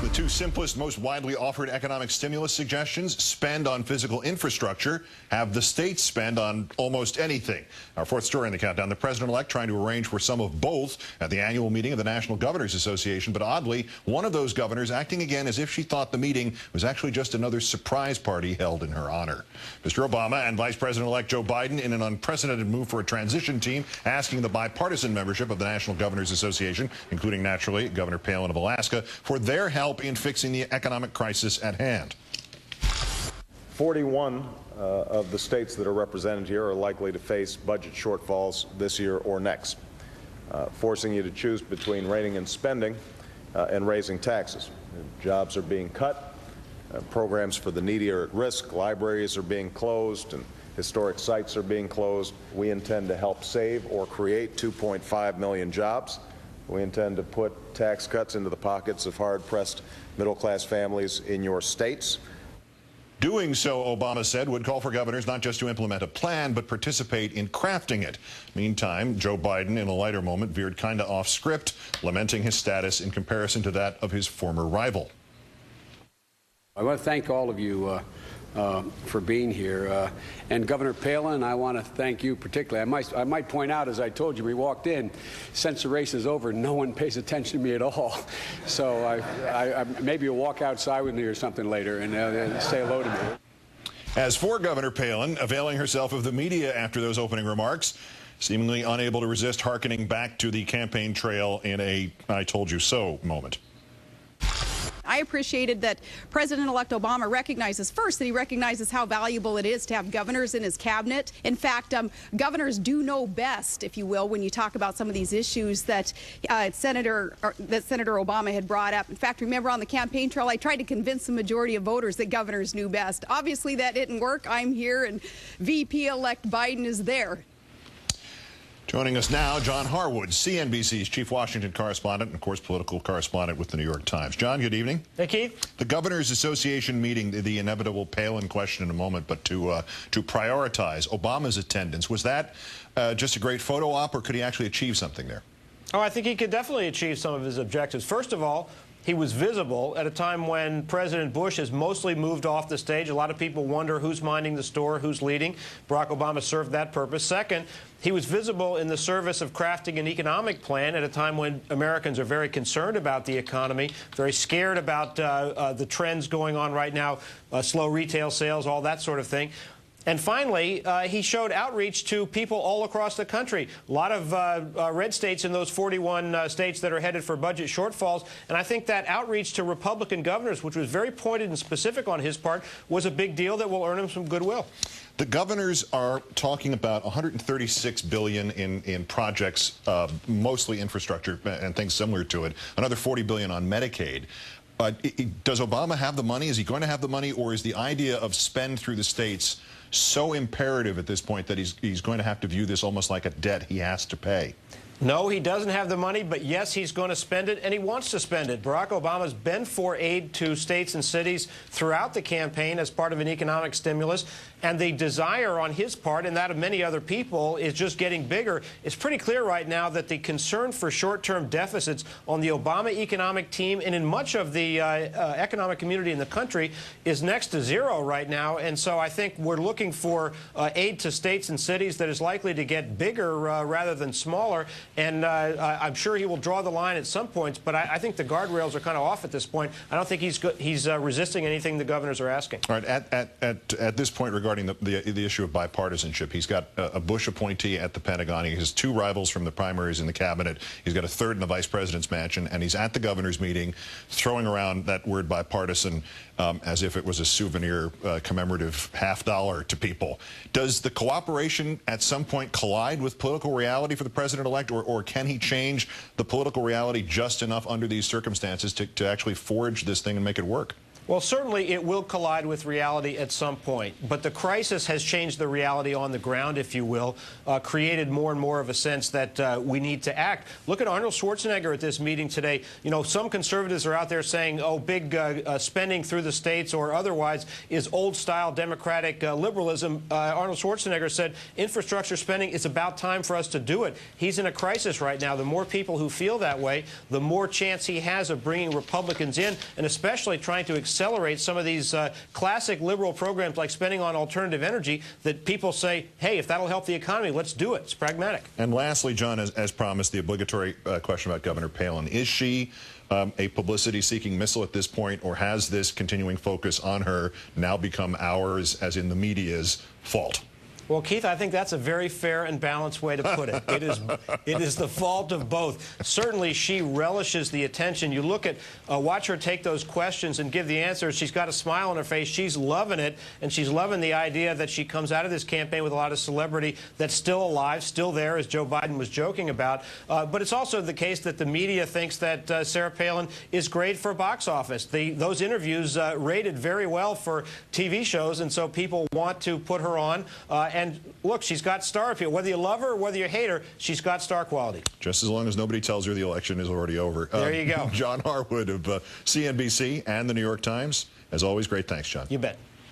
The two simplest, most widely offered economic stimulus suggestions: spend on physical infrastructure, have the states spend on almost anything. Our fourth story in the countdown: the president-elect trying to arrange for some of both at the annual meeting of the National Governors Association. But oddly, one of those governors acting again as if she thought the meeting was actually just another surprise party held in her honor. Mr. Obama and Vice President-elect Joe Biden, in an unprecedented move for a transition team, asking the bipartisan membership of the National Governors Association, including naturally Governor Palin of Alaska, for their help in fixing the economic crisis at hand. 41 of the states that are represented here are likely to face budget shortfalls this year or next, forcing you to choose between reining in spending and raising taxes. Jobs are being cut, programs for the needy are at risk, libraries are being closed, and historic sites are being closed. We intend to help save or create 2.5 million jobs. We intend to put tax cuts into the pockets of hard-pressed middle-class families in your states. Doing so, Obama said, would call for governors not just to implement a plan, but participate in crafting it. Meantime, Joe Biden, in a lighter moment, veered kind of off script, lamenting his status in comparison to that of his former rival. I want to thank all of you for being here. And Governor Palin, I want to thank you particularly. I might point out, as I told you, we walked in, since the race is over, no one pays attention to me at all. So I maybe you'll walk outside with me or something later and say hello to me. As for Governor Palin, availing herself of the media after those opening remarks, seemingly unable to resist hearkening back to the campaign trail in a "I told you so" moment. I appreciated that President-elect Obama recognizes first that he recognizes how valuable it is to have governors in his cabinet. In fact, governors do know best, if you will, when you talk about some of these issues that Senator Obama had brought up. In fact, remember on the campaign trail, I tried to convince the majority of voters that governors knew best. Obviously, that didn't work. I'm here, and VP-elect Biden is there. Joining us now, John Harwood, CNBC's chief Washington correspondent and, of course, political correspondent with the New York Times. John, good evening. Hey, Keith. The Governors Association meeting, the inevitable Palin question in a moment, but to prioritize Obama's attendance, was that just a great photo op, or could he actually achieve something there? Oh, I think he could definitely achieve some of his objectives. First of all, he was visible at a time when President Bush has mostly moved off the stage. A lot of people wonder who's minding the store, who's leading. Barack Obama served that purpose. Second, he was visible in the service of crafting an economic plan at a time when Americans are very concerned about the economy, very scared about the trends going on right now, slow retail sales, all that sort of thing. And finally, he showed outreach to people all across the country. A lot of red states in those 41 states that are headed for budget shortfalls. And I think that outreach to Republican governors, which was very pointed and specific on his part, was a big deal that will earn him some goodwill. The governors are talking about $136 billion in projects, mostly infrastructure and things similar to it, another $40 billion on Medicaid. Does Obama have the money? Is he going to have the money? Or is the idea of spend through the states so imperative at this point that he's going to have to view this almost like a debt he has to pay? No, he doesn't have the money, but yes, he's going to spend it, and he wants to spend it. Barack Obama's been for aid to states and cities throughout the campaign as part of an economic stimulus, and the desire on his part and that of many other people is just getting bigger. It's pretty clear right now that the concern for short-term deficits on the Obama economic team and in much of the economic community in the country is next to zero right now, and so I think we're looking for aid to states and cities that is likely to get bigger rather than smaller. And I'm sure he will draw the line at some points, but I think the guardrails are kind of off at this point. I don't think he's resisting anything the governors are asking. All right. At this point, regarding the issue of bipartisanship, he's got a Bush appointee at the Pentagon. He has two rivals from the primaries in the cabinet. He's got a third in the vice president's mansion, and he's at the governors' meeting throwing around that word bipartisan as if it was a souvenir commemorative $50 to people. Does the cooperation at some point collide with political reality for the president-elect, or can he change the political reality just enough under these circumstances to actually forge this thing and make it work? Well, certainly it will collide with reality at some point, but the crisis has changed the reality on the ground, if you will, created more and more of a sense that we need to act. Look at Arnold Schwarzenegger at this meeting today. You know, some conservatives are out there saying, oh, big spending through the states or otherwise is old-style Democratic liberalism. Arnold Schwarzenegger said infrastructure spending, it's about time for us to do it. He's in a crisis right now. The more people who feel that way, the more chance he has of bringing Republicans in, and especially trying to accelerate some of these classic liberal programs like spending on alternative energy that people say, hey, if that'll help the economy, let's do it. It's pragmatic. And lastly, John, as promised, the obligatory question about Governor Palin. Is she a publicity-seeking missile at this point, or has this continuing focus on her now become ours, as in the media's, fault? Well, Keith, I think that's a very fair and balanced way to put it. It is the fault of both. Certainly, she relishes the attention. You look at, watch her take those questions and give the answers. She's got a smile on her face. She's loving it, and she's loving the idea that she comes out of this campaign with a lot of celebrity that's still alive, still there, as Joe Biden was joking about. But it's also the case that the media thinks that Sarah Palin is great for box office. Those interviews rated very well for TV shows, and so people want to put her on. And look, she's got star appeal. Whether you love her or whether you hate her, she's got star quality. Just as long as nobody tells her the election is already over. There you go. John Harwood of CNBC and the New York Times. As always, great thanks, John. You bet.